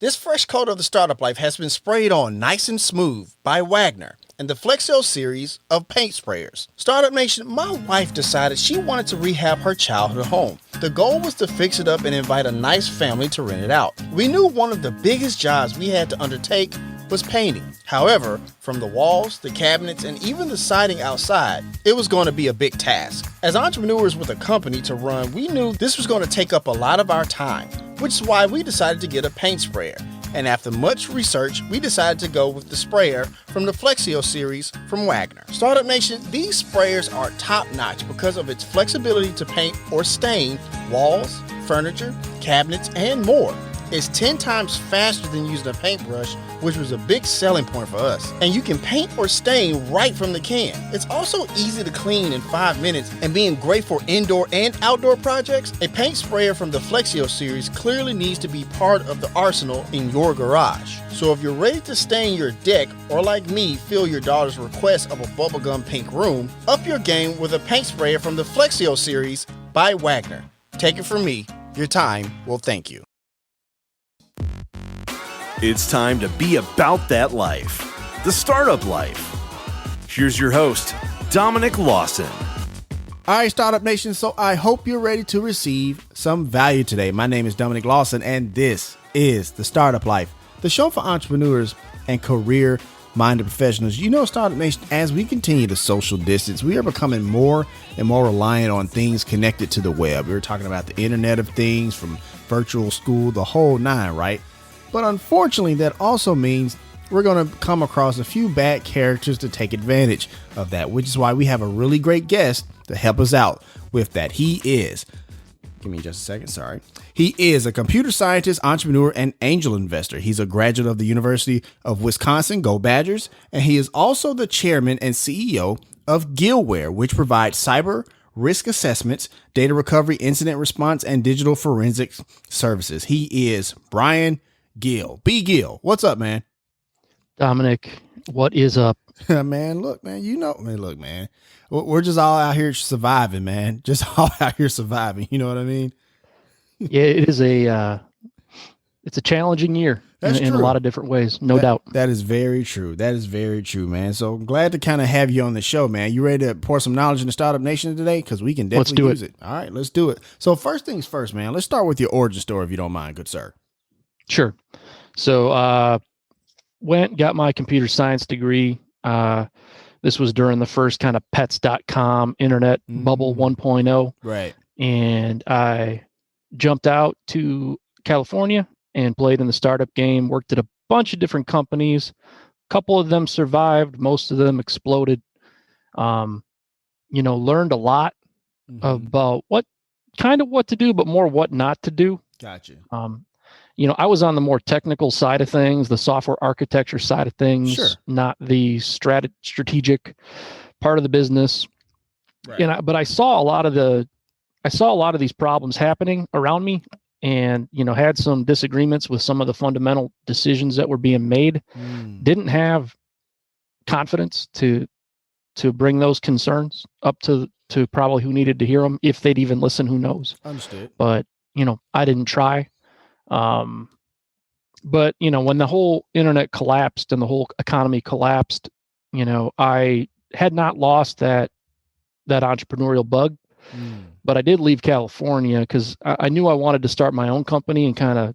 This fresh coat of the startup life has been sprayed on nice and smooth by Wagner and the Flexio series of paint sprayers. Startup Nation, my wife decided she wanted to rehab her childhood home. The goal was to fix it up and invite a nice family to rent it out. We knew one of the biggest jobs we had to undertake was painting. However, from the walls, the cabinets, and even the siding outside, it was going to be a big task. As entrepreneurs with a company to run, we knew this was going to take up a lot of our time, which is why we decided to get a paint sprayer. And after much research, we decided to go with the sprayer from the Flexio series from Wagner. Startup Nation, these sprayers are top-notch because of its flexibility to paint or stain walls, furniture, cabinets, and more. It's 10 times faster than using a paintbrush, which was a big selling point for us. And you can paint or stain right from the can. It's also easy to clean in 5 minutes, and being great for indoor and outdoor projects, a paint sprayer from the Flexio series clearly needs to be part of the arsenal in your garage. So if you're ready to stain your deck, or like me, fill your daughter's request of a bubblegum pink room, up your game with a paint sprayer from the Flexio series by Wagner. Take it from me, your time will thank you. It's time to be about that life, the startup life. Here's your host, Dominic Lawson. All right, Startup Nation, so I hope you're ready to receive some value today. My name is Dominic Lawson, and this is The Startup Life, the show for entrepreneurs and career-minded professionals. You know, Startup Nation, as we continue to social distance, we are becoming more and more reliant on things connected to the web. We're talking about the Internet of Things, from virtual school, the whole nine, right? But unfortunately, that also means we're going to come across a few bad characters to take advantage of that, which is why we have a really great guest to help us out with that. He is, give me just a second, sorry. He is a computer scientist, entrepreneur, and angel investor. He's a graduate of the University of Wisconsin, Go Badgers, and he is also the chairman and CEO of Gillware, which provides cyber risk assessments, data recovery, incident response, and digital forensics services. He is Brian Gill. B. Gill, what's up, man? Dominic, what is up? Man, look, man, you know, man, look, man, we're just all out here surviving, man. Just all out here surviving. You know what I mean? Yeah, it is it's a challenging year in a lot of different ways, no doubt. That is very true. That is very true, man. So I'm glad to kind of have you on the show, man. You ready to pour some knowledge in the Startup Nation today? Because we can definitely use it. All right, let's do it. So first things first, man, let's start with your origin story, if you don't mind, good sir. Sure. So got my computer science degree. This was during the first kind of pets.com internet bubble 1.0. Right. And I jumped out to California and played in the startup game, worked at a bunch of different companies. A couple of them survived. Most of them exploded. Learned a lot about what to do, but more what not to do. Gotcha. I was on the more technical side of things, the software architecture side of things, sure, not the strategic part of the business. Right. But I saw a lot of these problems happening around me, and had some disagreements with some of the fundamental decisions that were being made. Didn't have confidence to bring those concerns up to probably who needed to hear them, if they'd even listen. Who knows? Understood. But I didn't try. But when the whole internet collapsed and the whole economy collapsed, I had not lost that entrepreneurial bug, but I did leave California because I knew I wanted to start my own company and kind of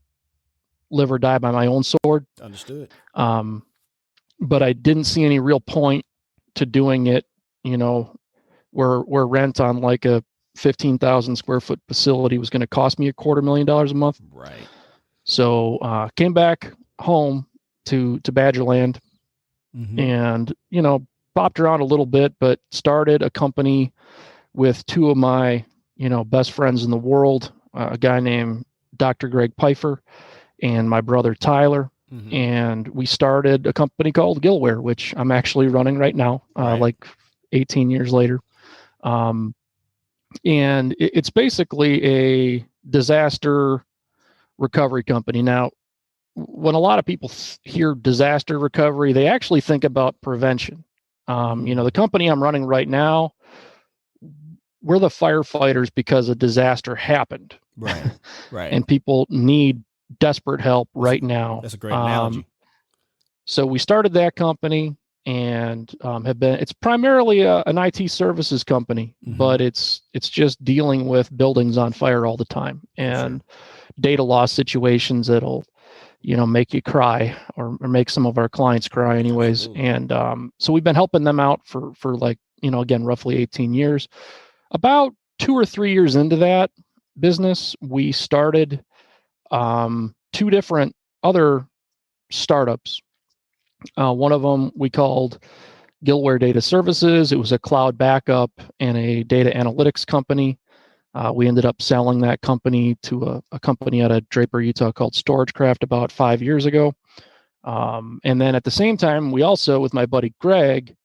live or die by my own sword. Understood. But I didn't see any real point to doing it, where rent on like a 15,000 square foot facility was going to cost me $250,000 a month. Right. So came back home to Badgerland and, bopped around a little bit, but started a company with two of my, best friends in the world, a guy named Dr. Greg Pfeiffer and my brother Tyler. And we started a company called Gillware, which I'm actually running right now, like 18 years later. And it's basically a disaster recovery company. Now, when a lot of people hear disaster recovery, they actually think about prevention. The company I'm running right now, we're the firefighters because a disaster happened. Right. And people need desperate help right now. That's a great analogy. So we started that company and it's primarily an IT services company, but it's just dealing with buildings on fire all the time and data loss situations that'll, make you cry or make some of our clients cry anyways. Absolutely. And so we've been helping them out for like, again, roughly 18 years. About 2 or 3 years into that business, we started 2 different other startups. One of them we called Gillware Data Services. It was a cloud backup and a data analytics company. We ended up selling that company to a company out of Draper, Utah called StorageCraft about 5 years ago. And then at the same time, we also, with my buddy Greg,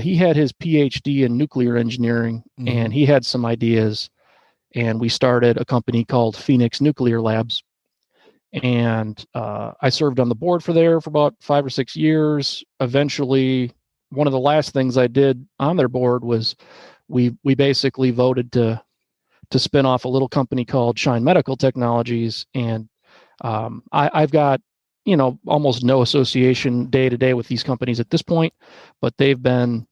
he had his PhD in nuclear engineering and he had some ideas. And we started a company called Phoenix Nuclear Labs. And I served on the board for about 5 or 6 years. Eventually, one of the last things I did on their board was we basically voted to spin off a little company called Shine Medical Technologies. And I've got, almost no association day to day with these companies at this point, but they've been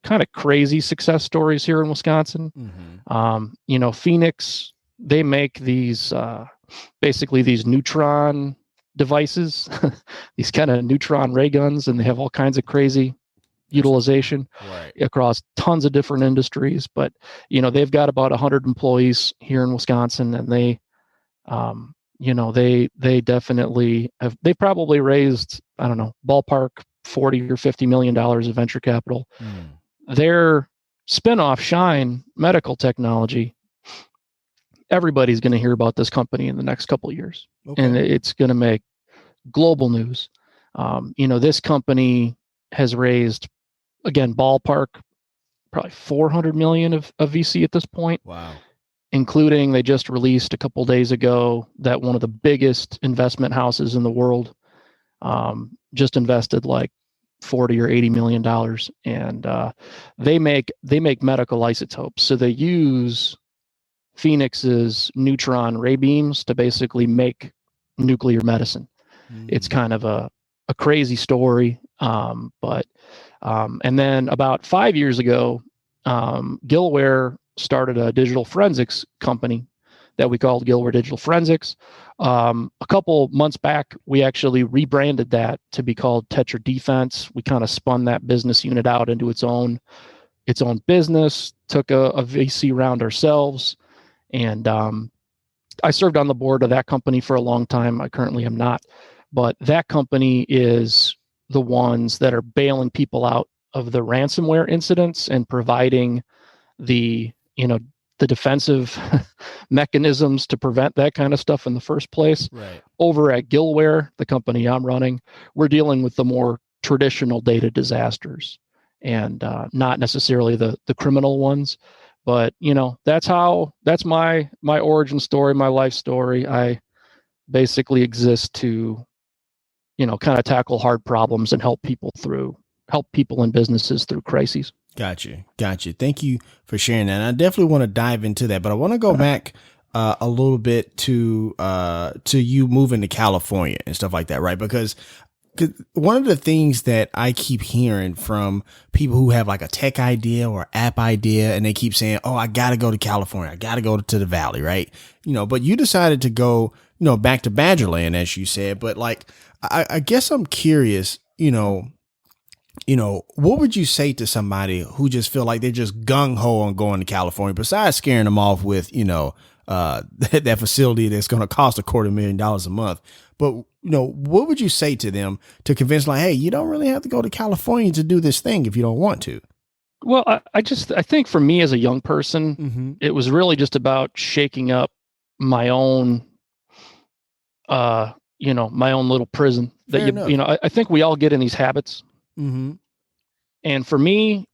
kind of crazy success stories here in Wisconsin. Phoenix, they make these basically these neutron devices, these kind of neutron ray guns, and they have all kinds of crazy utilization across tons of different industries. But they've got about 100 employees here in Wisconsin, and they definitely have. They probably raised, I don't know, ballpark $40 or $50 million of venture capital. Their spinoff, Shine Medical Technology, everybody's going to hear about this company in the next couple of years, and it's going to make global news. This company has raised, again, ballpark, probably 400 million of VC at this point. Wow. Including, they just released a couple days ago that one of the biggest investment houses in the world just invested like $40 or $80 million, and they make medical isotopes. So they use Phoenix's neutron ray beams to basically make nuclear medicine. It's kind of a crazy story, but and then about 5 years ago, Gillware started a digital forensics company that we called Gillware Digital Forensics. A couple months back, we actually rebranded that to be called Tetra Defense. We kind of spun that business unit out into its own business, took a VC round ourselves, and I served on the board of that company for a long time. I currently am not, but that company is the ones that are bailing people out of the ransomware incidents and providing the defensive mechanisms to prevent that kind of stuff in the first place. Right. Over at Gillware, the company I'm running, we're dealing with the more traditional data disasters and not necessarily the criminal ones. But, that's my origin story, my life story. I basically exist to, kind of tackle hard problems and help people and businesses through crises. Gotcha. Thank you for sharing that. And I definitely want to dive into that, but I want to go back a little bit to you moving to California and stuff like that, right? Because one of the things that I keep hearing from people who have like a tech idea or app idea, and they keep saying, "Oh, I got to go to California. I got to go to the Valley," right? But you decided to go, back to Badgerland, as you said. But like, I guess I'm curious, what would you say to somebody who just feel like they're just gung ho on going to California, besides scaring them off with, that facility that's going to cost $250,000 a month? But, what would you say to them to convince, like, hey, you don't really have to go to California to do this thing if you don't want to? Well, I think for me as a young person, it was really just about shaking up my own, my own little prison that I think we all get in these habits. And for me,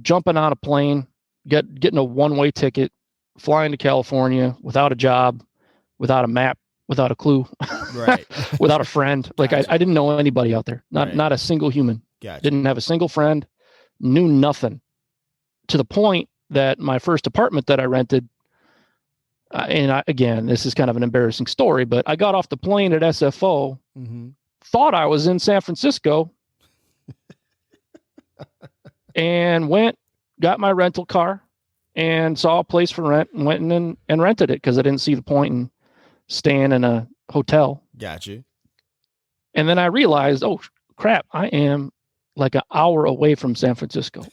jumping on a plane, getting a one-way ticket, flying to California without a job, without a map, without a clue, right? Without a friend. Like gotcha. I didn't know anybody out there, not a single human. Gotcha. Didn't have a single friend, knew nothing, to the point that my first apartment that I rented, Again, this is kind of an embarrassing story, but I got off the plane at SFO, thought I was in San Francisco, and got my rental car and saw a place for rent and went in and rented it because I didn't see the point in staying in a hotel. Gotcha. And then I realized, oh crap, I am like an hour away from San Francisco.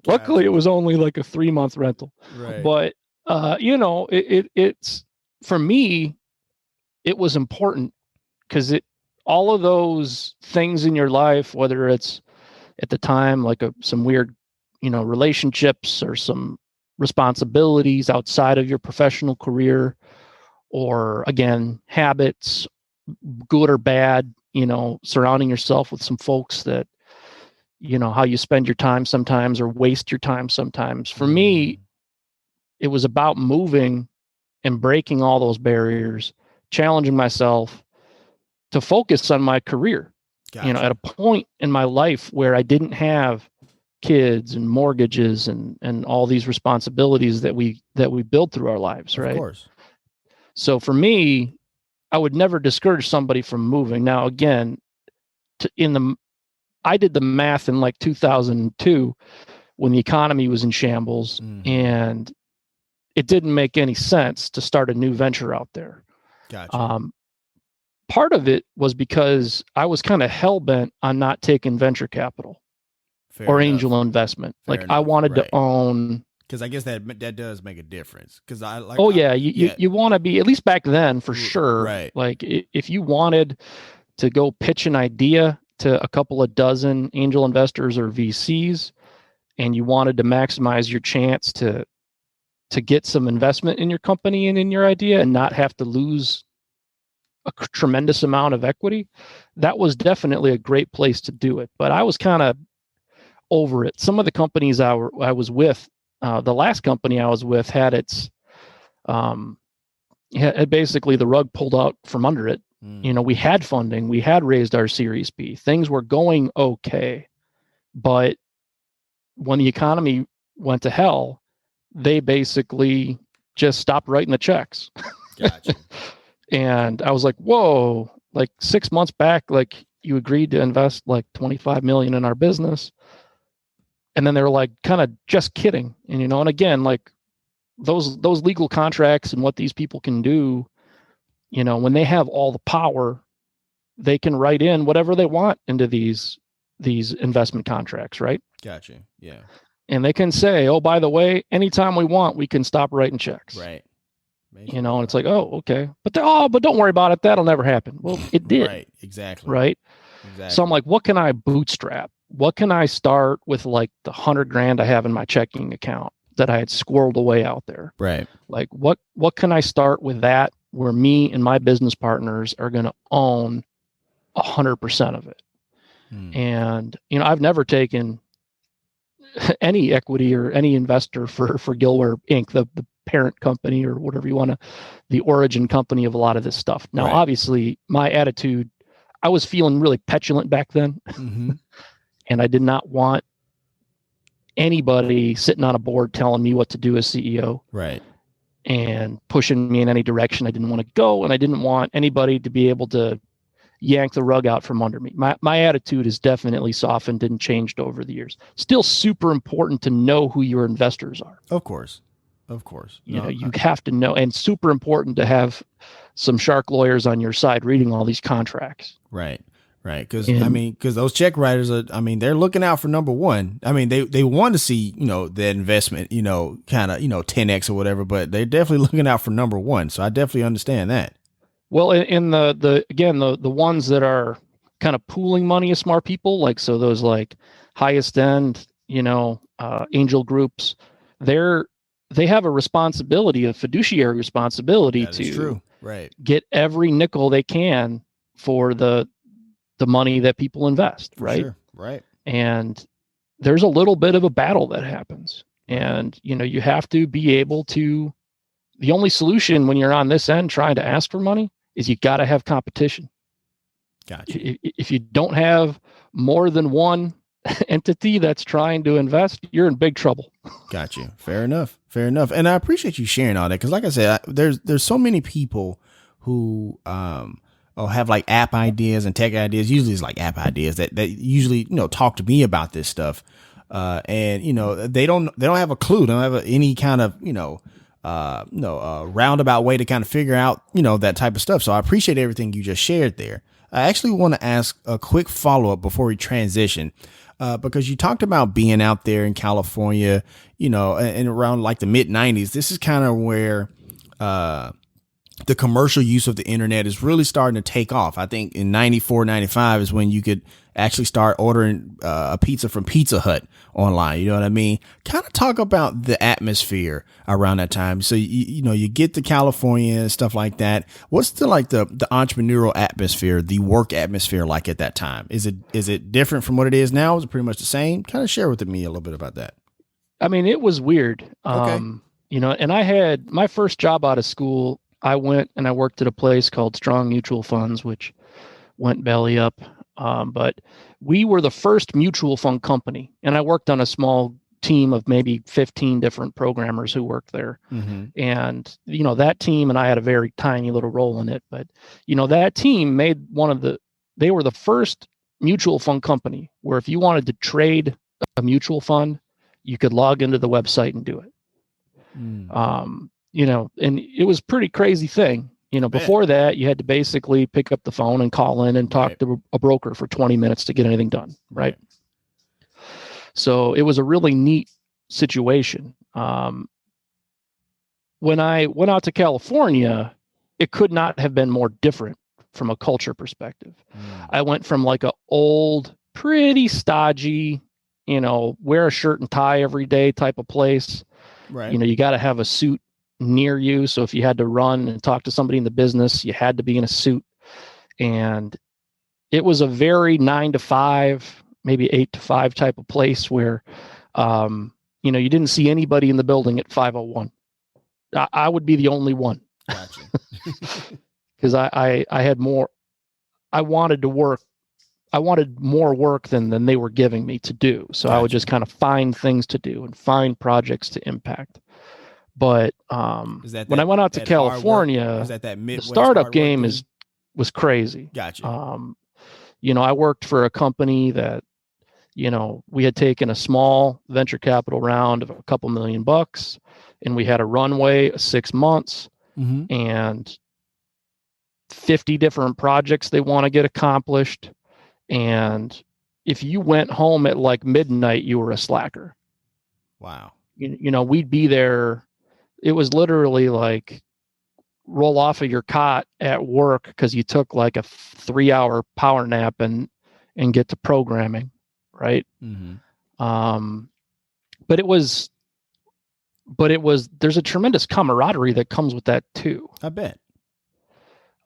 Luckily, it was only like a 3-month rental. Right. But it's for me, it was important because all of those things in your life, whether it's at the time like some weird, relationships or some responsibilities outside of your professional career, or again, habits, good or bad, surrounding yourself with some folks that, how you spend your time sometimes or waste your time sometimes. For me, it was about moving and breaking all those barriers, challenging myself to focus on my career. Gotcha. At a point in my life where I didn't have kids and mortgages and all these responsibilities that we build through our lives, right? Of course. So for me, I would never discourage somebody from moving. Now, again, I did the math in like 2002 when the economy was in shambles, and it didn't make any sense to start a new venture out there. Gotcha. Part of it was because I was kind of hell-bent on not taking venture capital or angel investment. I wanted to own. Because I guess that does make a difference. Because you want to be, at least back then for sure. Right. Like if you wanted to go pitch an idea to a couple of dozen angel investors or VCs, and you wanted to maximize your chance to get some investment in your company and in your idea and not have to lose a tremendous amount of equity, that was definitely a great place to do it. But I was kind of over it. Some of the companies I was with, the last company I was with had had basically the rug pulled out from under it. We had funding, we had raised our Series B, things were going okay. But when the economy went to hell, they basically just stopped writing the checks. Gotcha. And I was like, whoa, like 6 months back, like you agreed to invest like $25 million in our business. And then they were like, kind of just kidding. And again, like those legal contracts and what these people can do, when they have all the power, they can write in whatever they want into these investment contracts, right? Gotcha. Yeah. And they can say, oh, by the way, anytime we want, we can stop writing checks. Right. And it's like, oh, okay. But don't worry about it. That'll never happen. Well, it did. Right. Exactly. Right. Exactly. So I'm like, what can I bootstrap? What can I start with, like the $100,000 I have in my checking account that I had squirreled away out there? Right. Like what can I start with that where me and my business partners are going to own 100% of it? And, I've never taken any equity or any investor for Gillware Inc., the parent company or whatever you want to, the origin company of a lot of this stuff. Now, obviously my attitude, I was feeling really petulant back then. And I did not want anybody sitting on a board telling me what to do as CEO. Right. And pushing me in any direction I didn't want to go. And I didn't want anybody to be able to yank the rug out from under me. My attitude has definitely softened and changed over the years. Still super important to know who your investors are. Of course. You have to know, and super important to have some shark lawyers on your side reading all these contracts. Right. Because those check writers they're looking out for number one. They want to see, that investment, kind of, 10X or whatever, but they're definitely looking out for number one. So I definitely understand that. Well, in the ones that are kind of pooling money of smart people, like, so those like highest end, angel groups, they have a responsibility, a fiduciary responsibility to get every nickel they can for the money that people invest. Right. Sure. Right. And there's a little bit of a battle that happens, and, you have to be able to, the only solution when you're on this end trying to ask for money is you got to have competition. Gotcha. If you don't have more than one entity that's trying to invest, you're in big trouble. Got you. Fair enough. And I appreciate you sharing all that. Cause like I said, there's so many people who, have like app ideas and tech ideas. Usually it's like app ideas that usually, talk to me about this stuff. And they don't have a clue. They don't have any kind of, roundabout way to kind of figure out, that type of stuff. So I appreciate everything you just shared there. I actually want to ask a quick follow up before we transition. Because you talked about being out there in California, and around like the mid 90s. This is kind of where the commercial use of the internet is really starting to take off. I think in 94, 95 is when you could actually start ordering a pizza from Pizza Hut online. You know what I mean? Kind of talk about the atmosphere around that time. So, you get to California and stuff like that. What's the entrepreneurial atmosphere, the work atmosphere like at that time? Is it different from what it is now? Is it pretty much the same? Kind of share with me a little bit about that. I mean, it was weird. Okay. And I had my first job out of school. I went and I worked at a place called Strong Mutual Funds, which went belly up. But we were the first mutual fund company, and I worked on a small team of maybe 15 different programmers who worked there. Mm-hmm. And, that team, and I had a very tiny little role in it, but, that team made they were the first mutual fund company where if you wanted to trade a mutual fund, you could log into the website and do it. Mm. And it was a pretty crazy thing. Before that, you had to basically pick up the phone and call in and talk to a broker for 20 minutes to get anything done. Right. So it was a really neat situation. When I went out to California, it could not have been more different from a culture perspective. I went from like a old, pretty stodgy, wear a shirt and tie every day type of place. Right. You got to have a suit near you. So if you had to run and talk to somebody in the business, you had to be in a suit. And it was a very 9 to 5, maybe 8 to 5 type of place where, you didn't see anybody in the building at 5:01. I would be the only one. Gotcha. Because I had more, I wanted to work. I wanted more work than they were giving me to do. So gotcha. I would just kind of find things to do and find projects to impact. But when I went out to California, the startup game was crazy. Gotcha. I worked for a company that, we had taken a small venture capital round of a couple $1 million, and we had a runway of 6 months and 50 different projects they want to get accomplished. And if you went home at like midnight, you were a slacker. Wow. We'd be there. It was literally like roll off of your cot at work because you took like a 3-hour power nap and get to programming, right? Mm-hmm. But there's a tremendous camaraderie that comes with that too. I bet.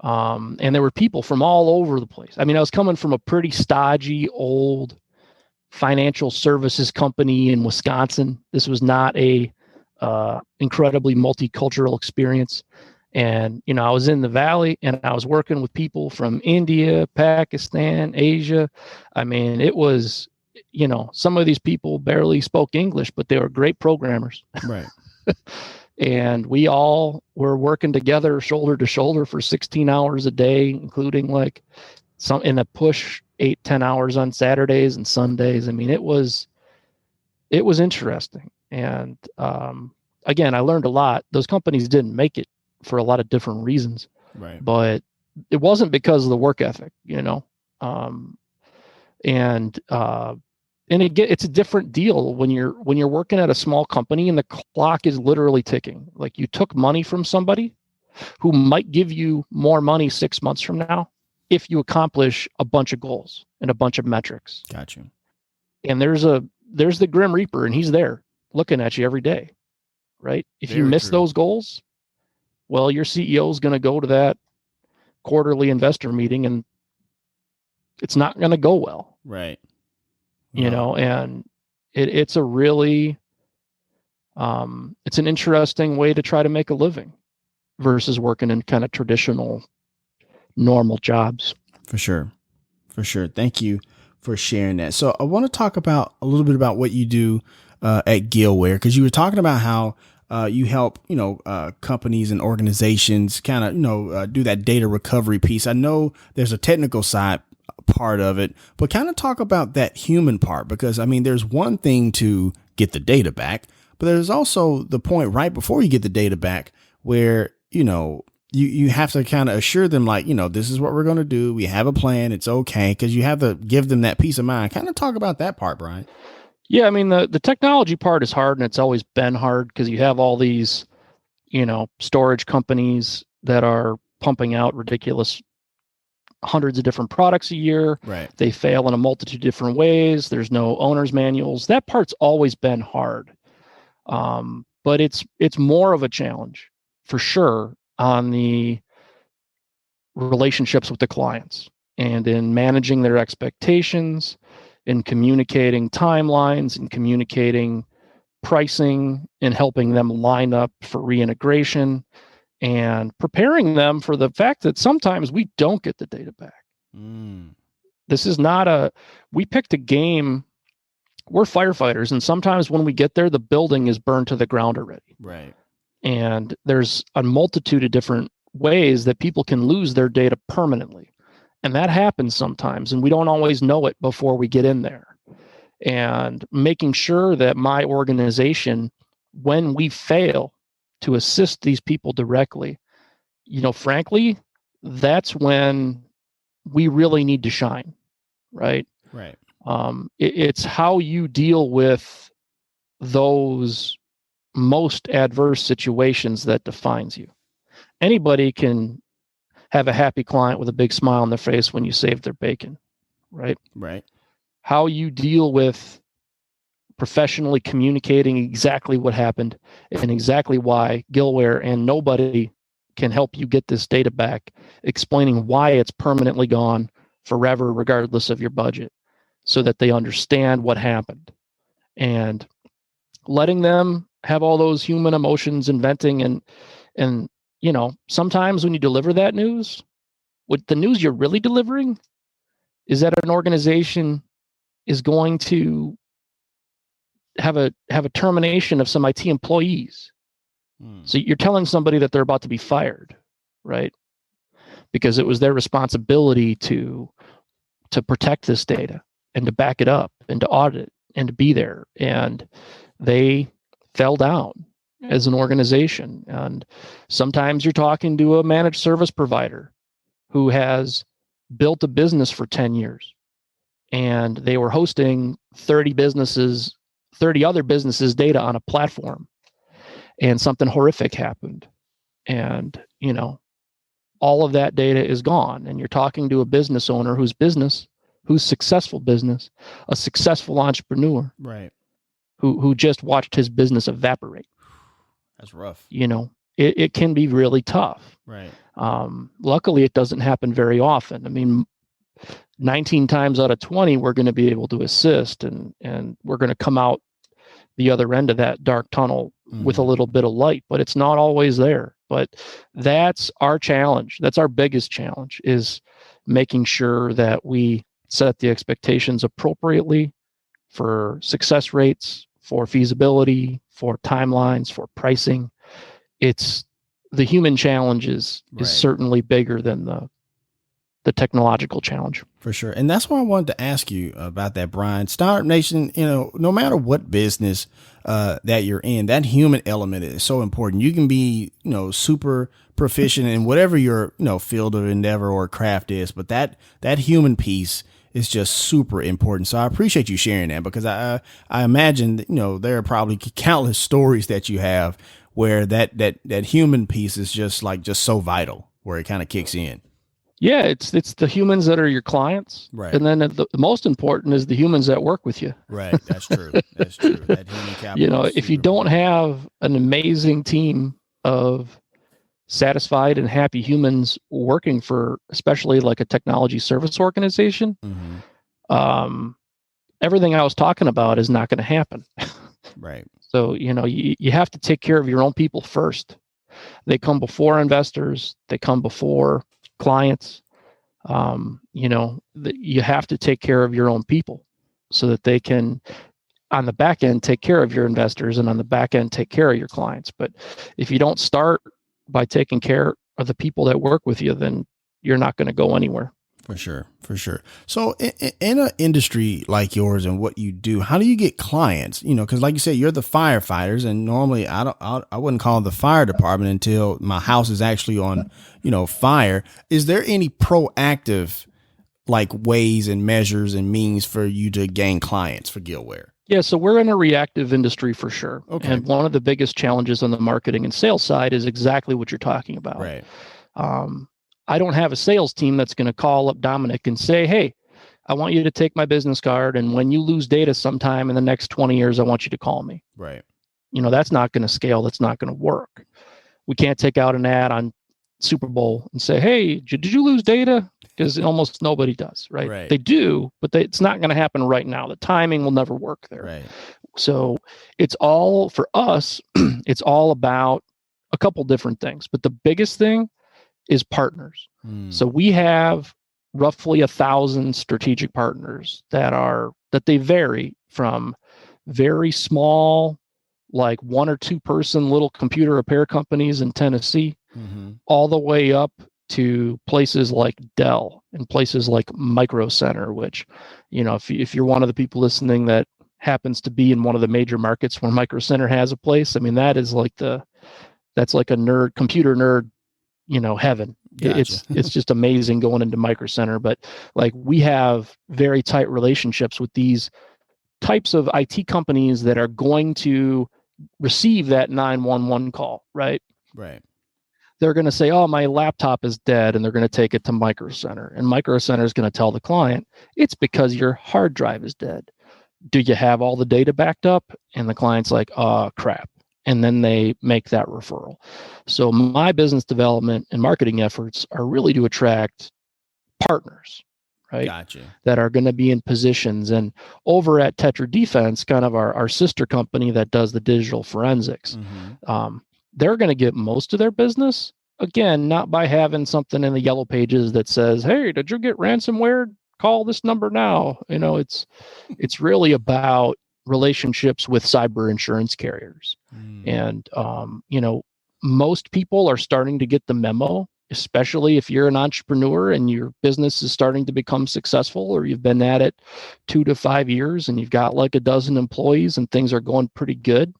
And there were people from all over the place. I mean, I was coming from a pretty stodgy old financial services company in Wisconsin. This was not a incredibly multicultural experience. And, I was in the Valley and I was working with people from India, Pakistan, Asia. I mean, it was, some of these people barely spoke English, but they were great programmers. Right. And we all were working together shoulder to shoulder for 16 hours a day, including like some in a push 8-10 hours on Saturdays and Sundays. I mean, it was interesting. And again, I learned a lot. Those companies didn't make it for a lot of different reasons, right? But it wasn't because of the work ethic, And again, it's a different deal when you're working at a small company and the clock is literally ticking. Like you took money from somebody who might give you more money 6 months from now if you accomplish a bunch of goals and a bunch of metrics. Gotcha. And there's the Grim Reaper, and he's there looking at you every day, right? If you miss those goals, well, your CEO is going to go to that quarterly investor meeting and it's not going to go well. Right. And it's a really, it's an interesting way to try to make a living versus working in kind of traditional, normal jobs. For sure. Thank you for sharing that. So I want to talk about a little bit about what you do at Gillware, because you were talking about how you help, companies and organizations kind of, do that data recovery piece. I know there's a technical side part of it, but kind of talk about that human part, because I mean, there's one thing to get the data back, but there's also the point right before you get the data back where, you have to kind of assure them like, this is what we're going to do. We have a plan. It's okay. Because you have to give them that peace of mind. Kind of talk about that part, Brian. Yeah. I mean, the technology part is hard, and it's always been hard because you have all these, storage companies that are pumping out ridiculous hundreds of different products a year. Right. They fail in a multitude of different ways. There's no owner's manuals. That part's always been hard. But it's more of a challenge for sure on the relationships with the clients and in managing their expectations, in communicating timelines, and communicating pricing, and helping them line up for reintegration, and preparing them for the fact that sometimes we don't get the data back. This is not we picked a game. We're firefighters, and sometimes when we get there, the building is burned to the ground already. Right. And there's a multitude of different ways that people can lose their data permanently. And that happens sometimes, and we don't always know it before we get in there. And making sure that my organization, when we fail to assist these people directly, frankly, that's when we really need to shine, right? Right. It's how you deal with those most adverse situations that defines you. Anybody can have a happy client with a big smile on their face when you save their bacon, right? Right. How you deal with professionally communicating exactly what happened and exactly why Gillware and nobody can help you get this data back, explaining why it's permanently gone forever, regardless of your budget, so that they understand what happened, and letting them have all those human emotions and venting. And sometimes when you deliver that news, what the news you're really delivering is that an organization is going to have a termination of some IT employees. So you're telling somebody that they're about to be fired, right? Because it was their responsibility to protect this data and to back it up and to audit it and to be there. And they fell down as an organization. And sometimes you're talking to a managed service provider who has built a business for 10 years, and they were hosting 30 other businesses' data on a platform, and something horrific happened. And, all of that data is gone. And you're talking to a business owner whose successful business, a successful entrepreneur, Right, who just watched his business evaporate. That's rough. It can be really tough. Right. Luckily, it doesn't happen very often. I mean, 19 times out of 20, we're going to be able to assist, and we're going to come out the other end of that dark tunnel with a little bit of light, but it's not always there. But that's our challenge. That's our biggest challenge, is making sure that we set the expectations appropriately for success rates, for feasibility, for timelines, for pricing. It's the human challenge is certainly bigger than the technological challenge. For sure. And that's why I wanted to ask you about that, Brian. Startup Nation, no matter what business that you're in, that human element is so important. You can be, super proficient in whatever your, field of endeavor or craft is, but that human piece is just super important. So I appreciate you sharing that, because I imagine that, there are probably countless stories that you have where that human piece is just so vital, where it kind of kicks in. Yeah, it's the humans that are your clients, right? And then the most important is the humans that work with you. Right, that's true. That's true. That human capital. If you don't have an amazing team of satisfied and happy humans working for, especially like a technology service organization, everything I was talking about is not going to happen. Right. So you have to take care of your own people first. They come before investors. They come before clients. You have to take care of your own people so that they can, on the back end, take care of your investors, and on the back end, take care of your clients. But if you don't start by taking care of the people that work with you, then you're not going to go anywhere. For sure. So in an industry like yours and what you do, how do you get clients? Because like you said, you're the firefighters, and normally I wouldn't call the fire department until my house is actually on, fire. Is there any proactive like ways and measures and means for you to gain clients for Gillware? Yeah, so we're in a reactive industry for sure. Okay. And one of the biggest challenges on the marketing and sales side is exactly what you're talking about. Right. I don't have a sales team that's going to call up Dominic and say, hey, I want you to take my business card, and when you lose data sometime in the next 20 years, I want you to call me. Right. That's not going to scale. That's not going to work. We can't take out an ad on Super Bowl and say, hey, did you lose data? Because almost nobody does, right? They do, but it's not going to happen right now. The timing will never work there. Right. So it's all, for us, it's all about a couple different things. But the biggest thing is partners. So we have roughly 1,000 strategic partners that they vary from very small, like 1 or 2 person little computer repair companies in Tennessee, all the way up to places like Dell and places like Micro Center, which, if you're one of the people listening that happens to be in one of the major markets where Micro Center has a place, I mean, that's like a computer nerd, heaven. Gotcha. It's just amazing going into Micro Center. But like, we have very tight relationships with these types of IT companies that are going to receive that 911 call, right? Right. They're going to say, oh, my laptop is dead, and they're going to take it to Micro Center. And Micro Center is going to tell the client, it's because your hard drive is dead. Do you have all the data backed up? And the client's like, oh, crap. And then they make that referral. So my business development and marketing efforts are really to attract partners, right? Gotcha. That are going to be in positions. And over at Tetra Defense, kind of our sister company that does the digital forensics, they're going to get most of their business, again, not by having something in the yellow pages that says, hey, did you get ransomware? Call this number now. It's really about relationships with cyber insurance carriers. And, most people are starting to get the memo, especially if you're an entrepreneur and your business is starting to become successful, or you've been at it 2 to 5 years and you've got like a dozen employees and things are going pretty good.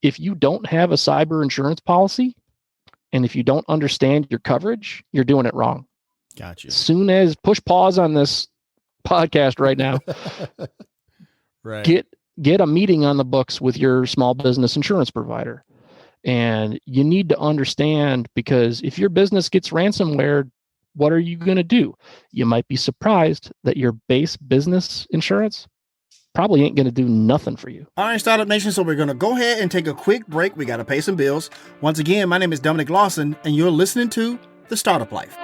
If you don't have a cyber insurance policy, and if you don't understand your coverage, you're doing it wrong. Gotcha. As soon as push pause on this podcast right now, right. Get a meeting on the books with your small business insurance provider. And you need to understand, because if your business gets ransomware, what are you going to do? You might be surprised that your base business insurance probably ain't going to do nothing for you. All right, Startup Nation, so we're going to go ahead and take a quick break. We got to pay some bills. Once again, my name is Dominic Lawson, and you're listening to The Startup Life.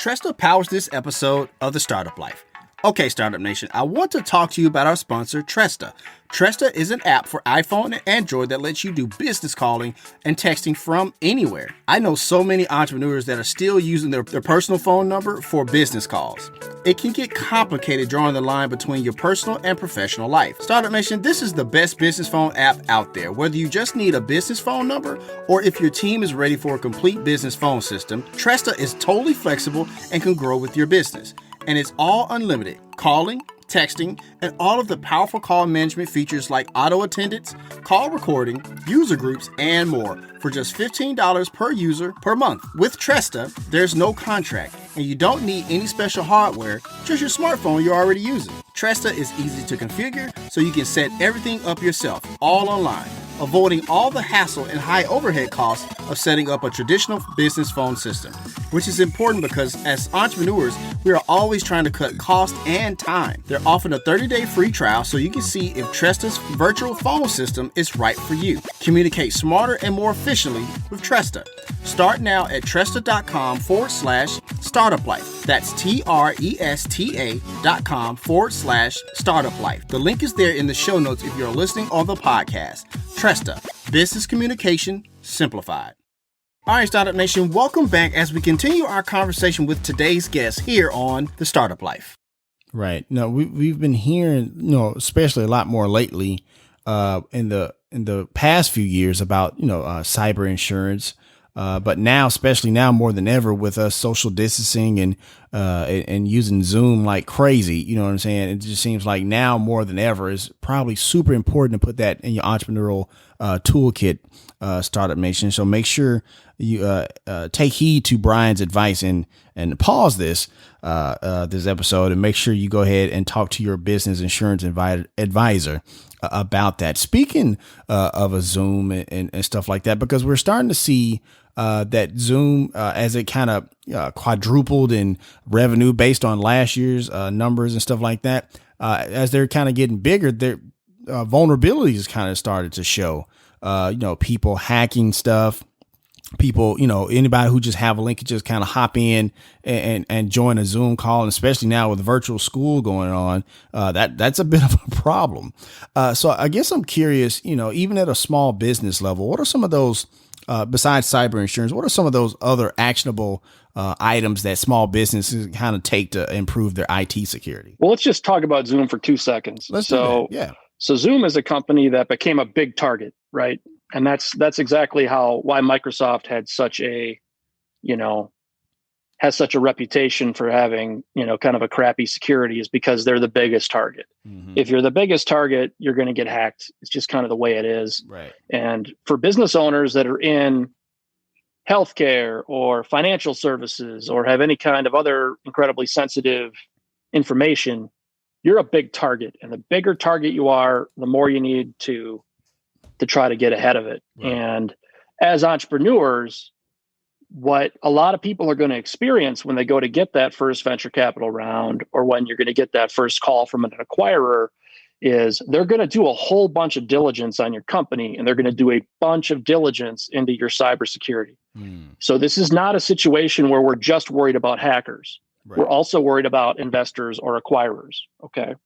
Tresta powers this episode of The Startup Life. Okay, Startup Nation, I want to talk to you about our sponsor, Tresta. Tresta is an app for iPhone and Android that lets you do business calling and texting from anywhere. I know so many entrepreneurs that are still using their personal phone number for business calls. It can get complicated drawing the line between your personal and professional life. Startup Nation, this is the best business phone app out there. Whether you just need a business phone number or if your team is ready for a complete business phone system, Tresta is totally flexible and can grow with your business. And it's all unlimited calling, texting, and all of the powerful call management features like auto attendance, call recording, user groups, and more for just $15 per user per month. With Tresta, there's no contract, and you don't need any special hardware, just your smartphone you're already using. Tresta is easy to configure, so you can set everything up yourself, all online. avoiding all the hassle and high overhead costs of setting up a traditional business phone system, which is important because as entrepreneurs, we are always trying to cut cost and time. They're offering a 30-day free trial so you can see if Tresta's virtual phone system is right for you. Communicate smarter and more efficiently with Tresta. Start now at Tresta.com/startuplife. That's TRESTA.com/startuplife. The link is there in the show notes if you're listening on the podcast. Tresta, business communication simplified. All right, Startup Nation, welcome back as we continue our conversation with today's guest here on The Startup Life. Right. No, we've been hearing, especially a lot more lately in the past few years about, cyber insurance. But now, especially now more than ever with us social distancing and using Zoom like crazy, you know what I'm saying? It just seems like now more than ever is probably super important to put that in your entrepreneurial toolkit, Startup Nation. So make sure you take heed to Brian's advice and pause this episode and make sure you go ahead and talk to your business insurance advisor about that. Speaking of a Zoom and stuff like that, because we're starting to see that Zoom, as it kind of quadrupled in revenue based on last year's numbers and stuff like that, as they're kind of getting bigger, their vulnerabilities kind of started to show. People hacking stuff. People, anybody who just have a link can just kind of hop in and join a Zoom call. And especially now with virtual school going on, that's a bit of a problem. So I guess I'm curious, even at a small business level, what are some of those, besides cyber insurance, what are some of those other actionable items that small businesses kind of take to improve their IT security? Well, let's just talk about Zoom for 2 seconds. Let's do that. Yeah. So Zoom is a company that became a big target, right? And that's exactly why Microsoft had such a, has such a reputation for having, kind of a crappy security, is because they're the biggest target. Mm-hmm. If you're the biggest target, you're going to get hacked. It's just kind of the way it is. Right. And for business owners that are in healthcare or financial services or have any kind of other incredibly sensitive information, you're a big target. And the bigger target you are, the more you need to try to get ahead of it. Right. And as entrepreneurs, what a lot of people are going to experience when they go to get that first venture capital round, or when you're going to get that first call from an acquirer, is they're going to do a whole bunch of diligence on your company, and they're going to do a bunch of diligence into your cybersecurity. So this is not a situation where we're just worried about hackers. Right. We're also worried about investors or acquirers. Okay.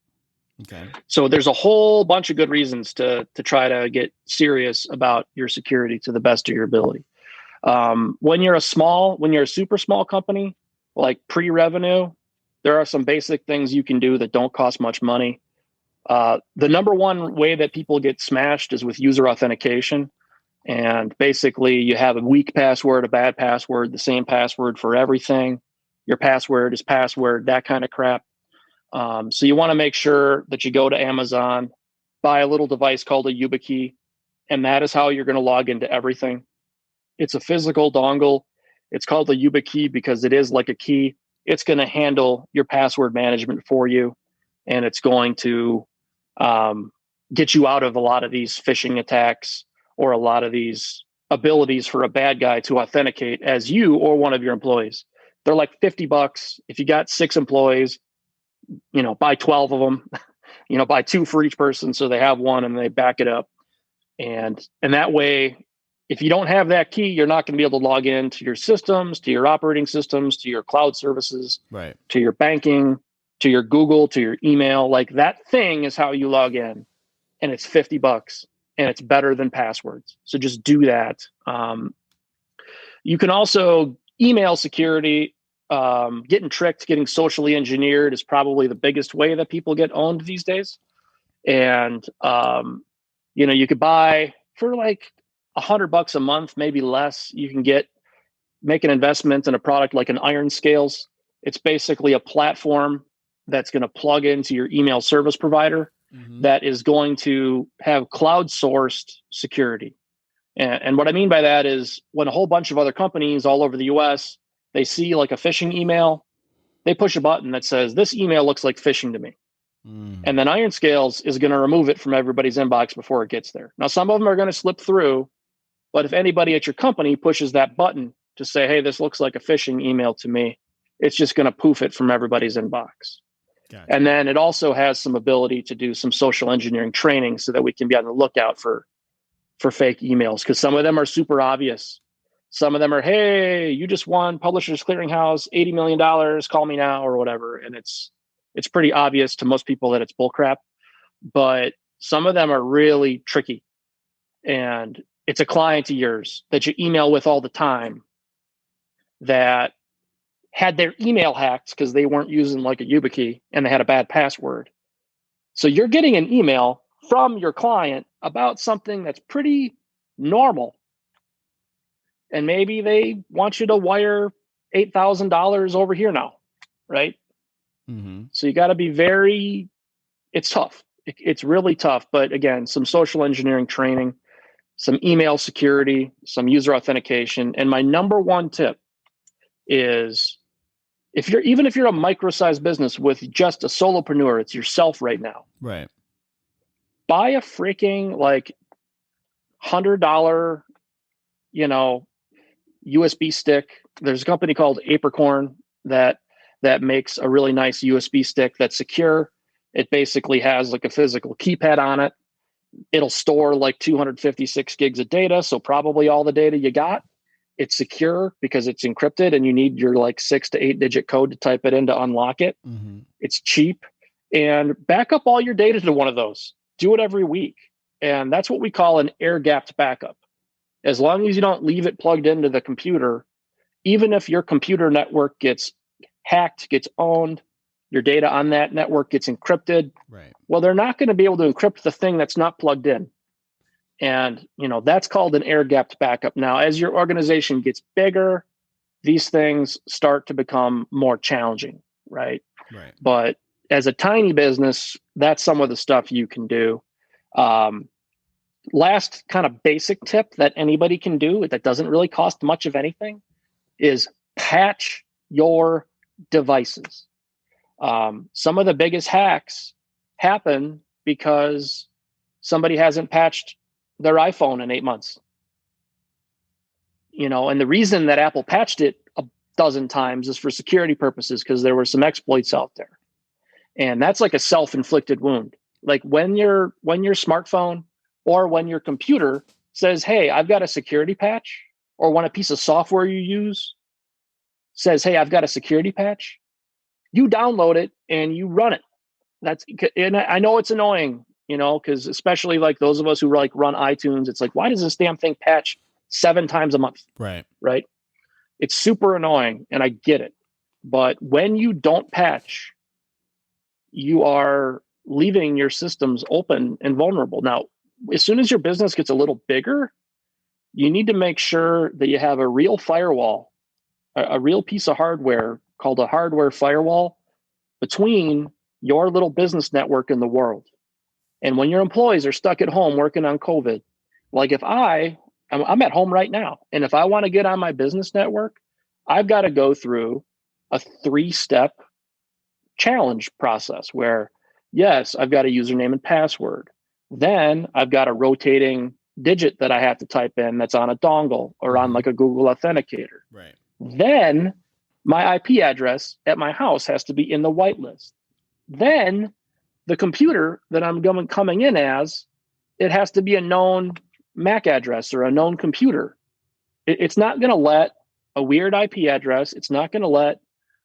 So there's a whole bunch of good reasons to try to get serious about your security to the best of your ability. When you're a super small company, like pre-revenue, there are some basic things you can do that don't cost much money. The number one way that people get smashed is with user authentication. And basically you have a weak password, a bad password, the same password for everything. Your password is password, that kind of crap. So you want to make sure that you go to Amazon, buy a little device called a YubiKey, and that is how you're going to log into everything. It's a physical dongle. It's called the YubiKey because it is like a key. It's going to handle your password management for you, and it's going to get you out of a lot of these phishing attacks or a lot of these abilities for a bad guy to authenticate as you or one of your employees. They're like $50. If you got 6 employees, buy 12 of them, buy 2 for each person. So they have one and they back it up. And that way, if you don't have that key, you're not going to be able to log into your systems, to your operating systems, to your cloud services, right, to your banking, to your Google, to your email. Like, that thing is how you log in, and it's $50 and it's better than passwords. So just do that. You can also email security. Getting tricked, getting socially engineered is probably the biggest way that people get owned these days. And, you could buy for like $100 a month, maybe less. You can make an investment in a product like an Iron Scales. It's basically a platform that's going to plug into your email service provider that is going to have cloud sourced security. And what I mean by that is when a whole bunch of other companies all over the US, they see like a phishing email, they push a button that says, this email looks like phishing to me. And then Iron Scales is going to remove it from everybody's inbox before it gets there. Now, some of them are going to slip through, but if anybody at your company pushes that button to say, hey, this looks like a phishing email to me, it's just going to poof it from everybody's inbox. Gotcha. And then it also has some ability to do some social engineering training so that we can be on the lookout for fake emails, because some of them are super obvious. Some of them are, hey, you just won Publishers Clearinghouse, $80 million, call me now, or whatever. And it's pretty obvious to most people that it's bullcrap. But some of them are really tricky. And it's a client of yours that you email with all the time that had their email hacked because they weren't using like a YubiKey and they had a bad password. So you're getting an email from your client about something that's pretty normal. And maybe they want you to wire $8,000 over here now, right? Mm-hmm. So you got to be it's tough. It's really tough. But again, some social engineering training, some email security, some user authentication. And my number one tip is if you're a micro-sized business with just a solopreneur, it's yourself right now. Right. Buy a freaking like $100, USB stick. There's a company called Apricorn that makes a really nice USB stick that's secure. It basically has like a physical keypad on it. It'll store like 256 gigs of data. So probably all the data you got. It's secure because it's encrypted and you need your like 6 to 8 digit code to type it in to unlock it. Mm-hmm. It's cheap, and back up all your data to one of those. Do it every week. And that's what we call an air-gapped backup. As long as you don't leave it plugged into the computer, even if your computer network gets hacked, gets owned, your data on that network gets encrypted. Right. Well, they're not going to be able to encrypt the thing that's not plugged in. And, that's called an air-gapped backup. Now, as your organization gets bigger, these things start to become more challenging, right? Right. But as a tiny business, that's some of the stuff you can do. Last kind of basic tip that anybody can do that doesn't really cost much of anything is patch your devices. Some of the biggest hacks happen because somebody hasn't patched their iPhone in 8 months. And the reason that Apple patched it a dozen times is for security purposes, because there were some exploits out there. And that's like a self-inflicted wound. Like when your smartphone or when your computer says, hey, I've got a security patch, or when a piece of software you use says, hey, I've got a security patch, you download it and you run it. And I know it's annoying, because especially like those of us who like run iTunes, it's like, why does this damn thing patch 7 times a month? Right. Right. It's super annoying, and I get it. But when you don't patch, you are leaving your systems open and vulnerable. Now, as soon as your business gets a little bigger, you need to make sure that you have a real firewall, a real piece of hardware called a hardware firewall between your little business network and the world. And when your employees are stuck at home working on COVID, like if I'm at home right now, and if I want to get on my business network, I've got to go through a 3-step challenge process where, yes, I've got a username and password. Then I've got a rotating digit that I have to type in that's on a dongle or on like a Google Authenticator. Right. Then my IP address at my house has to be in the whitelist. Then the computer that I'm coming in as, it has to be a known MAC address or a known computer. It's not going to let a weird IP address. It's not going to let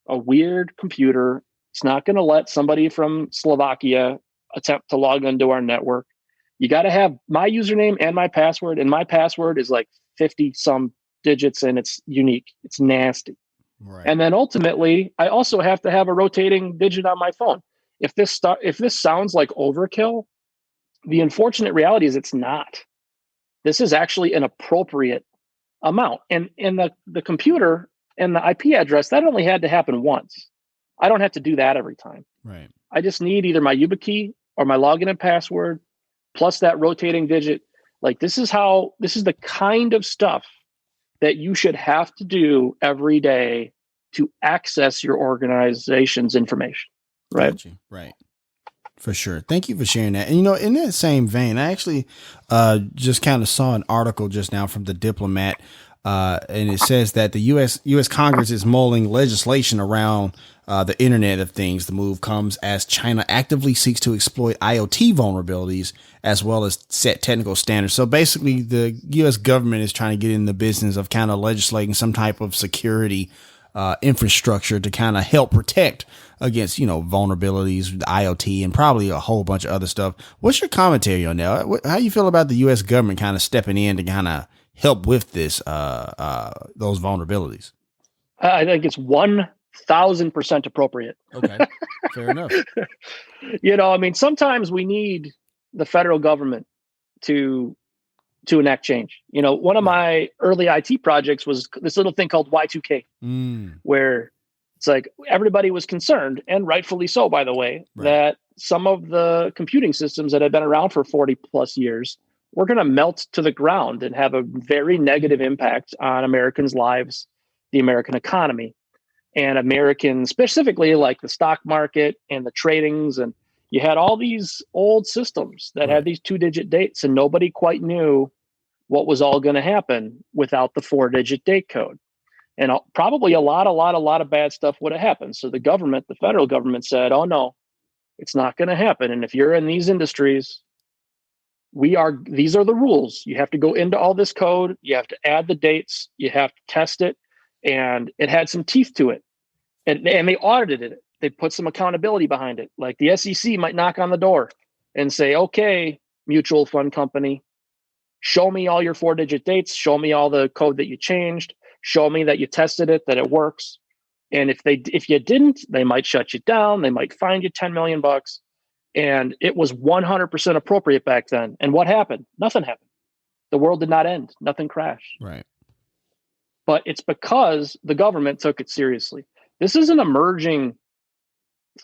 a weird computer. It's not going to let somebody from Slovakia attempt to log into our network. You got to have my username and my password. And my password is like 50 some digits and it's unique. It's nasty. Right. And then ultimately, I also have to have a rotating digit on my phone. If this sounds like overkill, the unfortunate reality is it's not. This is actually an appropriate amount. And the computer and the IP address, that only had to happen once. I don't have to do that every time. Right. I just need either my YubiKey or my login and password plus that rotating digit. Like this is the kind of stuff that you should have to do every day to access your organization's information. Right. Right. For sure. Thank you for sharing that. And, you know, in that same vein, I actually just kind of saw an article just now from The Diplomat, and it says that the U.S. Congress is mulling legislation around the Internet of Things. The move comes as China actively seeks to exploit IoT vulnerabilities as well as set technical standards. So basically, the U.S. government is trying to get in the business of kind of legislating some type of security infrastructure to kind of help protect against, you know, vulnerabilities, IoT, and probably a whole bunch of other stuff. What's your commentary on that? How you feel about the U.S. government kind of stepping in to kind of help with this, those vulnerabilities? I think it's 1,000% appropriate. Okay, fair enough. You know, I mean, sometimes we need the federal government to enact change. You know, one of my early IT projects was this little thing called Y2K, where it's like everybody was concerned, and rightfully so, by the way, that some of the computing systems that had been around for 40 plus years were going to melt to the ground and have a very negative impact on Americans' lives, the American economy, and Americans specifically, like the stock market and the tradings. And you had all these old systems that had these 2-digit dates, and nobody quite knew what was all going to happen without the 4-digit date code. And probably a lot of bad stuff would have happened. So the government, the federal government said, oh no, it's not going to happen. And if you're in these industries, these are the rules. You have to go into all this code. You have to add the dates. You have to test it. And it had some teeth to it. And they audited it. They put some accountability behind it. Like the SEC might knock on the door and say, okay, mutual fund company, show me all your 4-digit dates. Show me all the code that you changed. Show me that you tested it, that it works. And if you didn't, they might shut you down. They might fine you $10 million. And it was 100% appropriate back then. And what happened? Nothing happened. The world did not end. Nothing crashed. Right. But it's because the government took it seriously. This is an emerging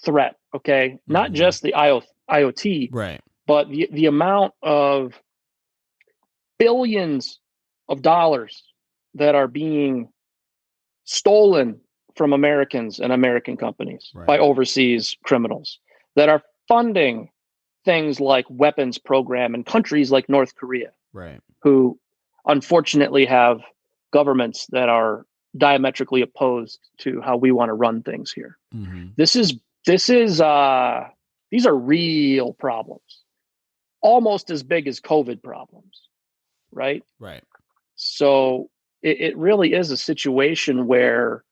threat, okay? Not just the IoT, right, but the amount of billions of dollars that are being stolen from Americans and American companies by overseas criminals that are funding things like weapons program in countries like North Korea, who unfortunately have governments that are diametrically opposed to how we want to run things here. These are real problems, almost as big as COVID problems, right? So it really is a situation where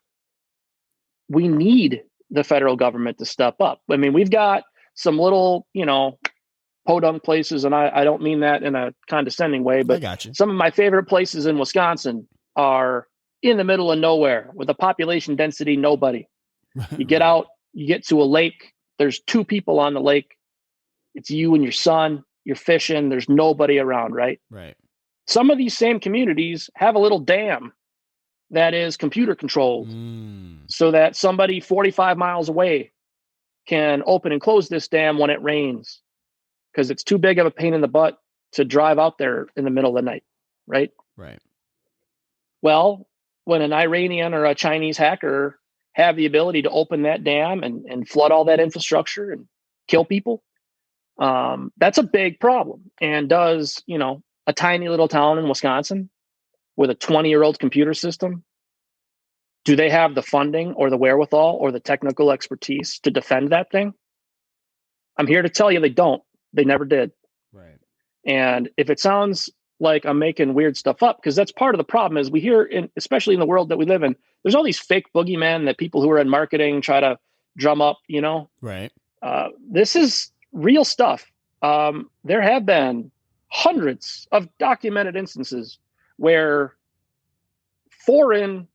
we need the federal government to step up. I mean, we've got some little, podunk places, and I don't mean that in a condescending way, but some of my favorite places in Wisconsin are in the middle of nowhere with a population density nobody. You get out, you get to a lake, there's 2 people on the lake. It's you and your son, you're fishing, there's nobody around, right? Some of these same communities have a little dam that is computer controlled so that somebody 45 miles away can open and close this dam when it rains because it's too big of a pain in the butt to drive out there in the middle of the night, right? Well, when an Iranian or a Chinese hacker have the ability to open that dam and flood all that infrastructure and kill people, that's a big problem. And does, a tiny little town in Wisconsin with a 20-year-old computer system, do they have the funding or the wherewithal or the technical expertise to defend that thing? I'm here to tell you they don't. They never did. And if it sounds like I'm making weird stuff up, because that's part of the problem is we hear, especially in the world that we live in, there's all these fake boogeymen that people who are in marketing try to drum up, This is real stuff. There have been hundreds of documented instances where foreign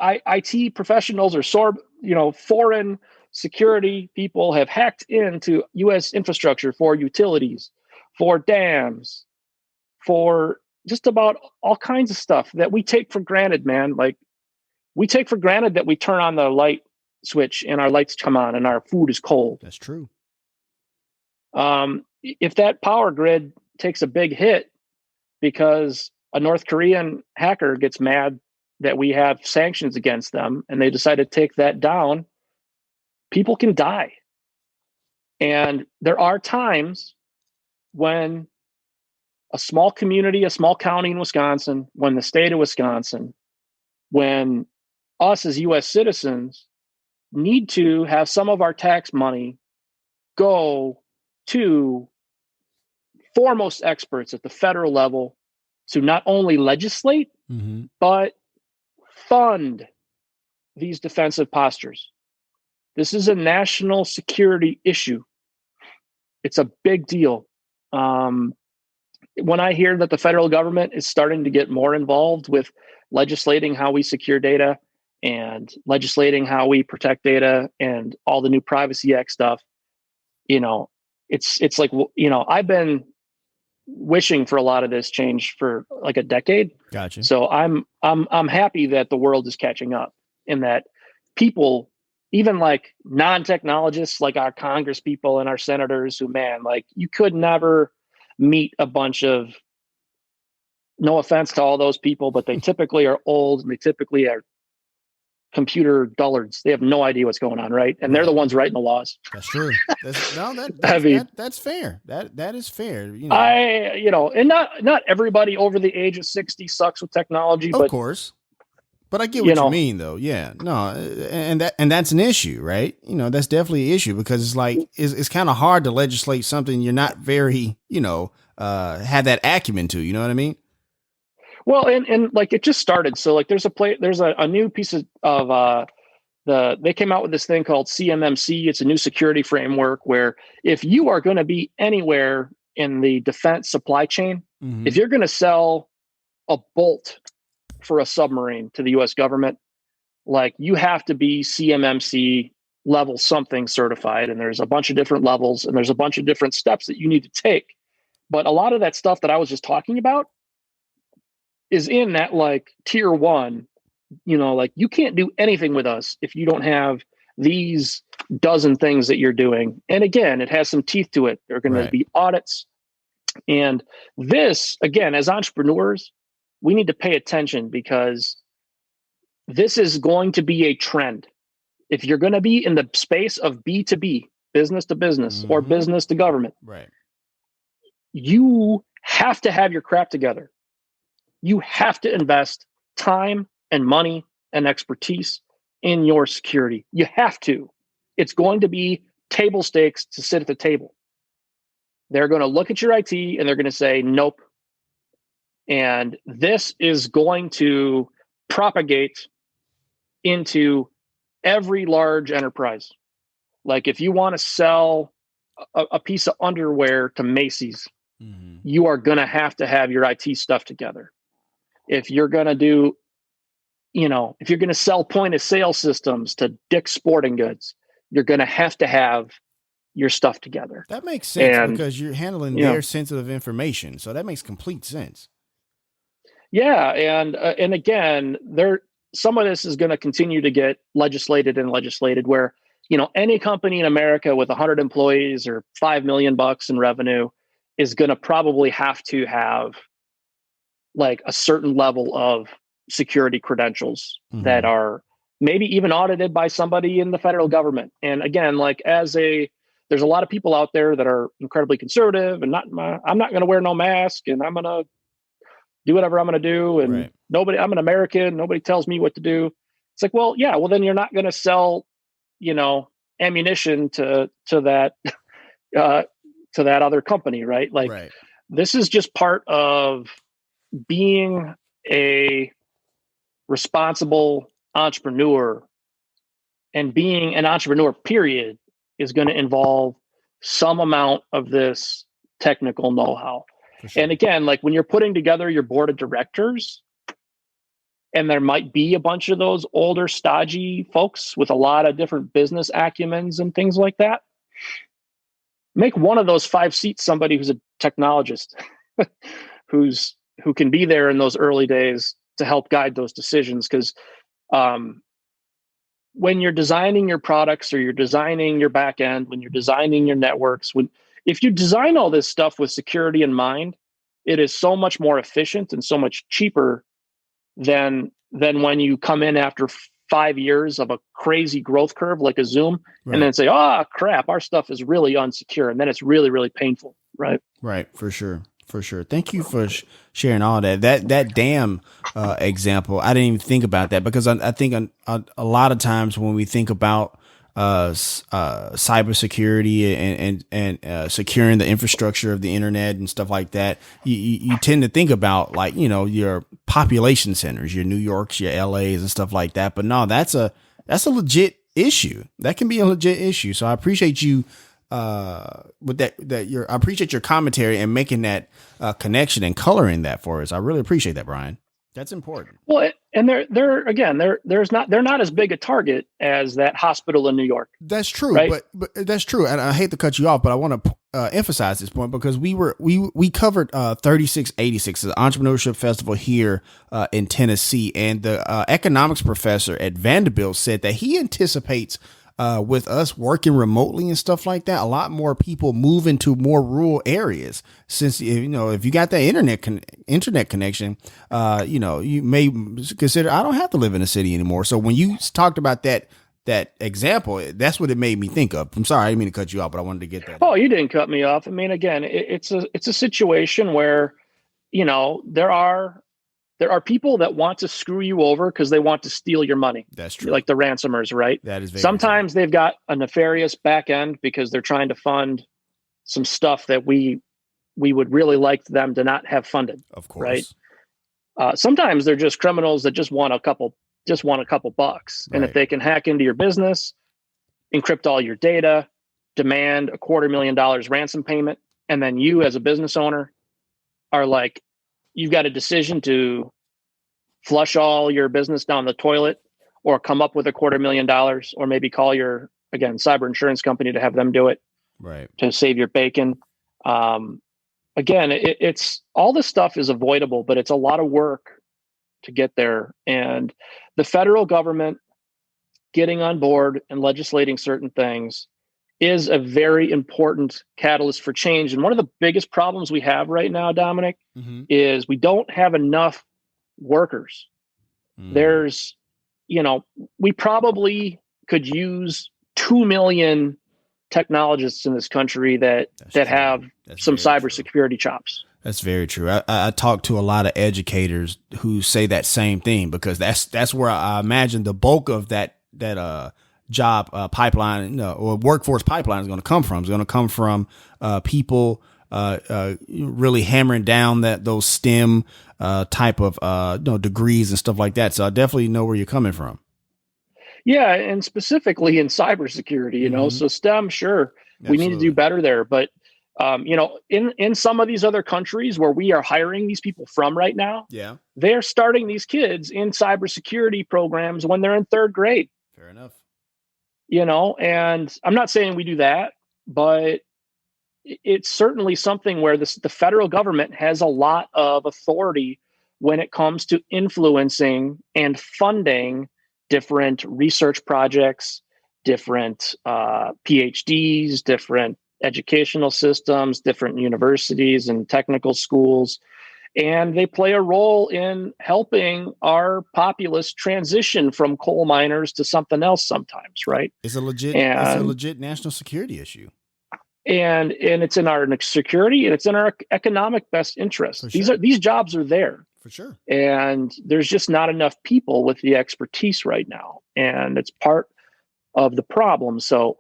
IT professionals or foreign security people have hacked into U.S. infrastructure for utilities, for dams, for just about all kinds of stuff that we take for granted, man. Like we take for granted that we turn on the light switch and our lights come on and our food is cold. That's true. If that power grid takes a big hit because a North Korean hacker gets mad that we have sanctions against them and they decide to take that down, people can die. And there are times when a small community, a small county in Wisconsin, when the state of Wisconsin, when us as U.S. citizens need to have some of our tax money go to foremost experts at the federal level to not only legislate, but fund these defensive postures. This is a national security issue. It's a big deal. When I hear that the federal government is starting to get more involved with legislating how we secure data and legislating how we protect data and all the new Privacy Act stuff, it's like, I've been wishing for a lot of this change for like a decade. Gotcha. So I'm happy that the world is catching up, and that people, even like non-technologists, like our Congress people and our senators, who, man, like, you could never meet a bunch of, no offense to all those people, but they typically are old and they typically are computer dullards. They have no idea what's going on, right? And they're the ones writing the laws. That's true. That's fair. That is fair. And not everybody over the age of 60 sucks with technology, of course. But I get what you mean, though. Yeah, no, and that's an issue, right? That's definitely an issue, because it's like it's kind of hard to legislate something you're not very, have that acumen to. You know what I mean? Well, and like, it just started. So like, there's a new piece of they came out with this thing called CMMC. It's a new security framework where if you are going to be anywhere in the defense supply chain, if you're going to sell a bolt for a submarine to the U.S. government, like, you have to be CMMC level something certified. And there's a bunch of different levels, and there's a bunch of different steps that you need to take. But a lot of that stuff that I was just talking about is in that, like, tier one, like, you can't do anything with us if you don't have these dozen things that you're doing. And again, it has some teeth to it. There are going to be audits. And this, again, as entrepreneurs, we need to pay attention, because this is going to be a trend. If you're going to be in the space of B2B, business to business, or business to government, right, you have to have your crap together. You have to invest time and money and expertise in your security. You have to. It's going to be table stakes to sit at the table. They're going to look at your IT and they're going to say, nope. And this is going to propagate into every large enterprise. Like, if you want to sell a piece of underwear to Macy's, you are going to have your IT stuff together. If you're going to do, if you're going to sell point of sale systems to Dick's Sporting Goods, you're going to have your stuff together. That makes sense, because you're handling their sensitive information. So that makes complete sense. Yeah, and again, some of this is going to continue to get legislated, where, any company in America with 100 employees or $5 million in revenue is going to probably have to have, like, a certain level of security credentials that are maybe even audited by somebody in the federal government. And again, like, there's a lot of people out there that are incredibly conservative and I'm not going to wear no mask, and I'm going to do whatever I'm going to do. And I'm an American. Nobody tells me what to do. It's like, well, yeah, well, then you're not going to sell, ammunition to that, to that other company. Right. Like, this is just part of being a responsible entrepreneur, and being an entrepreneur, period, is going to involve some amount of this technical know-how. Sure. And again, like, when you're putting together your board of directors, and there might be a bunch of those older, stodgy folks with a lot of different business acumens and things like that, make one of those 5 seats somebody who's a technologist, who can be there in those early days to help guide those decisions. Because when you're designing your products, or you're designing your back end, when you're designing your networks, if you design all this stuff with security in mind, it is so much more efficient and so much cheaper than when you come in after 5 years of a crazy growth curve like a Zoom, and then say, oh crap, our stuff is really unsecure. And then it's really, really painful. Right. Right. For sure. For sure. Thank you for sharing all that. That damn example, I didn't even think about that, because I think a lot of times when we think about cybersecurity and securing the infrastructure of the internet and stuff like that, you tend to think about, like, you know, your population centers, your New Yorks, your LAs and stuff like that. But no, that's a legit issue. That can be a legit issue. So I appreciate you with I appreciate your commentary and making that connection and coloring that for us. I really appreciate that, Brian. That's important. Well, and they're not as big a target as that hospital in New York. That's true, right? but that's true. And I hate to cut you off, but I want to emphasize this point, because we covered 3686, the entrepreneurship festival here in Tennessee, and the economics professor at Vanderbilt said that he anticipates, with us working remotely and stuff like that, a lot more people move into more rural areas, since, you know, if you got that internet connection, you know, you may consider, I don't have to live in a city anymore. So when you talked about that example, that's what it made me think of. I'm sorry, I didn't mean to cut you off, but I wanted to get that. Oh, you didn't cut me off. I mean, again, it's a situation where, you know, there are people that want to screw you over because they want to steal your money. That's true. Like the ransomers, right? That is very Sometimes true. They've got a nefarious back end because they're trying to fund some stuff that we would really like them to not have funded. Of course. Right. Sometimes they're just criminals that just want a couple bucks. And if they can hack into your business, encrypt all your data, demand $250,000 ransom payment, and then you as a business owner are like, you've got a decision to flush all your business down the toilet, or come up with $250,000, or maybe call your, again, cyber insurance company to have them do it, right, to save your bacon. Again, it's all this stuff is avoidable, but it's a lot of work to get there. And the federal government getting on board and legislating certain things is a very important catalyst for change. And one of the biggest problems we have right now, Dominic, is we don't have enough workers. There's, you know, we probably could use 2 million technologists in this country that have some cybersecurity chops. That's very true. I talk to a lot of educators who say that same thing, because that's where I imagine the bulk of that job pipeline, or workforce pipeline is going to come from. It's going to come from people really hammering down those STEM type of degrees and stuff like that. So I definitely know where you're coming from. Yeah, and specifically in cybersecurity, you know, so STEM, sure, we need to do better there. But you know, in some of these other countries where we are hiring these people from right now, they're starting these kids in cybersecurity programs when they're in 3rd grade. Fair enough. You know, and I'm not saying we do that, but it's certainly something where the federal government has a lot of authority when it comes to influencing and funding different research projects, different PhDs, different educational systems, different universities and technical schools. And they play a role in helping our populace transition from coal miners to something else sometimes, right? It's a legit national security issue. And it's in our security, and it's in our economic best interest. Sure. These jobs are there. For sure. And there's just not enough people with the expertise right now. And it's part of the problem. So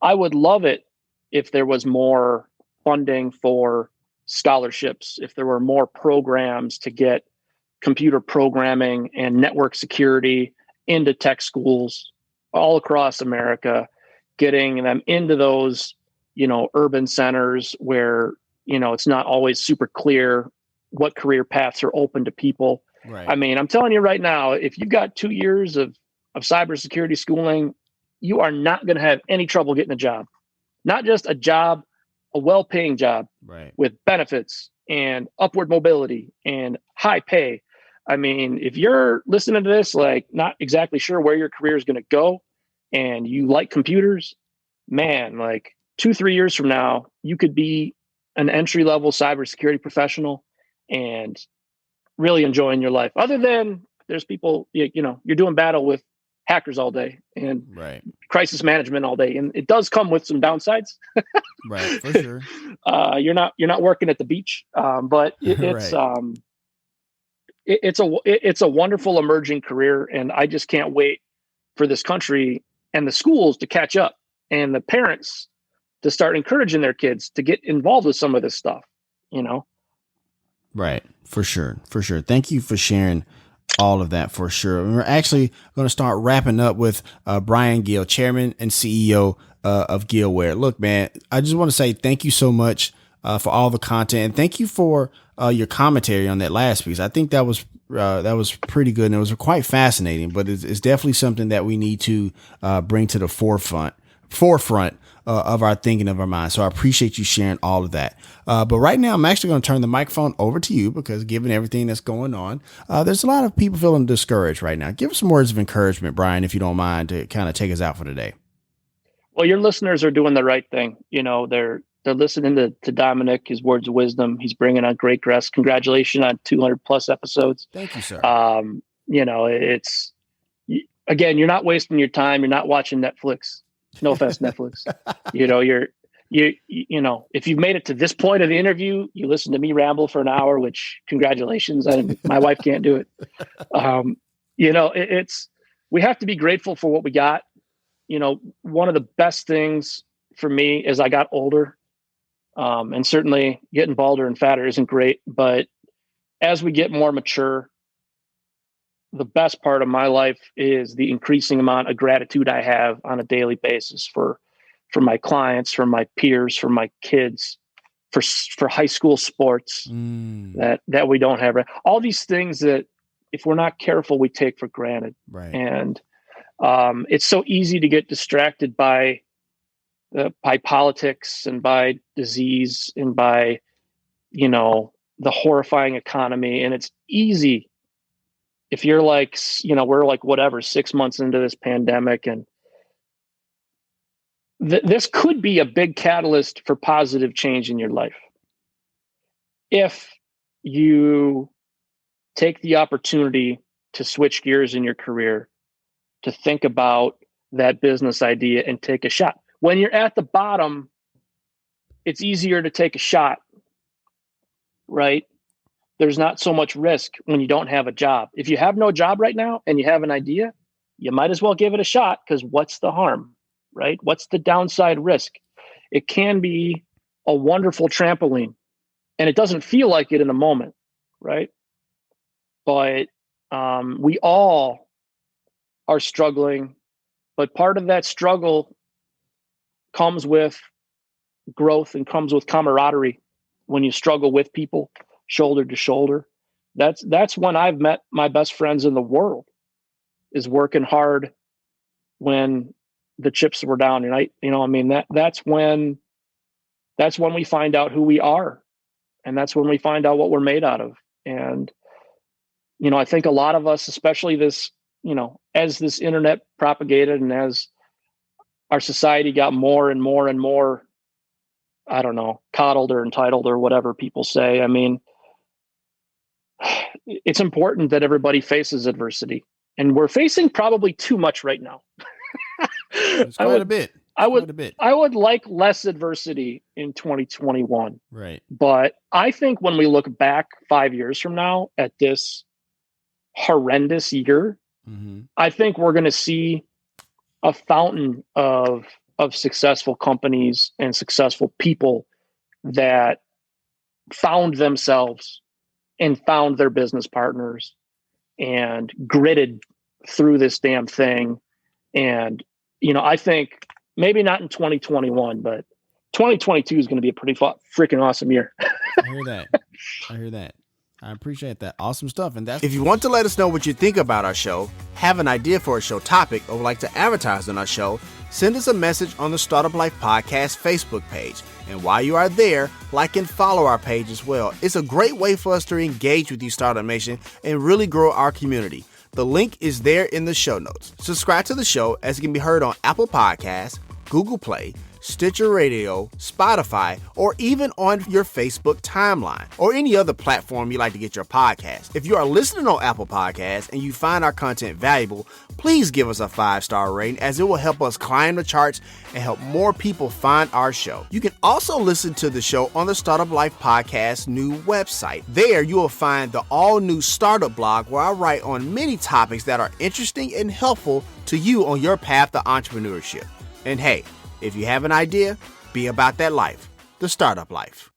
I would love it if there was more funding for scholarships, if there were more programs to get computer programming and network security into tech schools all across America, getting them into those, you know, urban centers where, you know, it's not always super clear what career paths are open to people. Right. I mean, I'm telling you right now, if you've got 2 years of cybersecurity schooling, you are not going to have any trouble getting a job. Not just a job, a well-paying job, right, with benefits and upward mobility and high pay. I mean, if you're listening to this, like not exactly sure where your career is going to go, and you like computers, man, like 2-3 years from now, you could be an entry-level cybersecurity professional and really enjoying your life. Other than there's people, you know, you're doing battle with hackers all day and right. crisis management all day. And it does come with some downsides. Right. For sure. You're not working at the beach. But it's, right. it's a wonderful emerging career. And I just can't wait for this country and the schools to catch up and the parents to start encouraging their kids to get involved with some of this stuff, you know? Right. For sure. For sure. Thank you for sharing all of that for sure. And we're actually going to start wrapping up with Brian Gill, Chairman and CEO of Gillware. Look, man, I just want to say thank you so much for all the content, and thank you for your commentary on that last piece. I think that was pretty good, and it was quite fascinating. But it's definitely something that we need to bring to the forefront of our thinking, of our mind. So I appreciate you sharing all of that. But right now, I'm actually going to turn the microphone over to you because given everything that's going on, there's a lot of people feeling discouraged right now. Give us some words of encouragement, Brian, if you don't mind, to kind of take us out for today. Well, your listeners are doing the right thing. You know, they're listening to Dominic, his words of wisdom. He's bringing on great guests. Congratulations on 200 plus episodes. Thank you, sir. You know, again, you're not wasting your time. You're not watching Netflix. No offense, Netflix. You know, you know, if you've made it to this point of the interview, you listen to me ramble for an hour, which congratulations. My wife can't do it. You know, we have to be grateful for what we got. You know, one of the best things for me as I got older, and certainly getting balder and fatter isn't great, but as we get more mature, the best part of my life is the increasing amount of gratitude I have on a daily basis for my clients, for my peers, for my kids, for high school sports that we don't have. All these things that if we're not careful, we take for granted. Right. And it's so easy to get distracted by politics and by disease and by, you know, the horrifying economy. And it's easy if you're like, you know, we're like, whatever, 6 months into this pandemic, and this could be a big catalyst for positive change in your life. If you take the opportunity to switch gears in your career, to think about that business idea and take a shot. When you're at the bottom, it's easier to take a shot, right? There's not so much risk when you don't have a job. If you have no job right now and you have an idea, you might as well give it a shot, because what's the harm, right? What's the downside risk? It can be a wonderful trampoline, and it doesn't feel like it in the moment, right? But we all are struggling, but part of that struggle comes with growth and comes with camaraderie. When you struggle with people shoulder to shoulder, that's when I've met my best friends in the world, is working hard when the chips were down. And that's when we find out who we are, and that's when we find out what we're made out of. And, you know, I think a lot of us, especially this, you know, as this internet propagated and as our society got more and more and more, I don't know, coddled or entitled or whatever people say. I mean, it's important that everybody faces adversity, and we're facing probably too much right now. It's quite a bit. I would like less adversity in 2021. Right. But I think when we look back 5 years from now at this horrendous year, I think we're going to see a fountain of successful companies and successful people that found themselves and found their business partners and gritted through this damn thing. And, you know, I think maybe not in 2021, but 2022 is going to be a pretty freaking awesome year. I hear that. I appreciate that. Awesome stuff. And if you want to let us know what you think about our show, have an idea for a show topic, or would like to advertise on our show, send us a message on the Startup Life Podcast Facebook page. And while you are there, like and follow our page as well. It's a great way for us to engage with you, Startup Nation, and really grow our community. The link is there in the show notes. Subscribe to the show, as it can be heard on Apple Podcasts, Google Play, Stitcher Radio, Spotify, or even on your Facebook timeline or any other platform you like to get your podcast. If you are listening on Apple Podcasts and you find our content valuable, please give us a 5-star rating, as it will help us climb the charts and help more people find our show. You can also listen to the show on the Startup Life Podcast new website. There you will find the all-new Startup blog, where I write on many topics that are interesting and helpful to you on your path to entrepreneurship. And hey, if you have an idea, be about that life, the startup life.